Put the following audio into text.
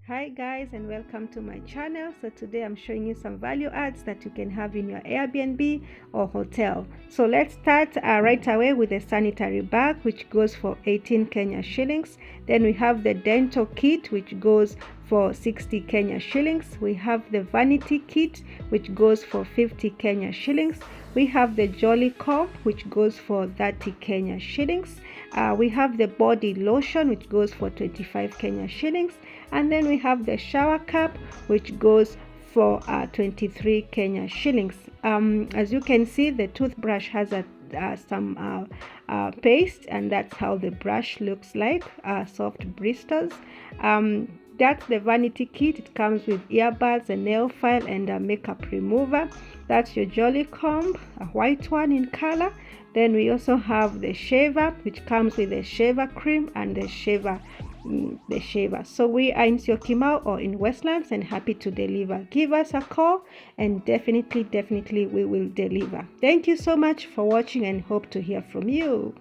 Hi guys, and welcome to my channel. So today I'm showing you some value adds that you can have in your Airbnb or hotel. So let's start right away with the sanitary bag, which goes for 18 Kenya shillings. Then we have the dental kit, which goes for 60 Kenya shillings. We have the vanity kit, which goes for 50 Kenya shillings. We have the jolly comb, which goes for 30 Kenya shillings. We have the body lotion, which goes for 25 Kenya shillings. And then we have the shower cap, which goes for 23 Kenya shillings. As you can see, the toothbrush has some paste, and that's how the brush looks like, soft bristles. That's the vanity kit. It comes with earbuds, a nail file, and a makeup remover. That's your jolly comb, a white one in color. Then we also have the shaver, which comes with the shaver cream and the shaver. So we are in Syokimau or in Westlands and happy to deliver. Give us a call and definitely we will deliver. Thank you so much for watching and hope to hear from you.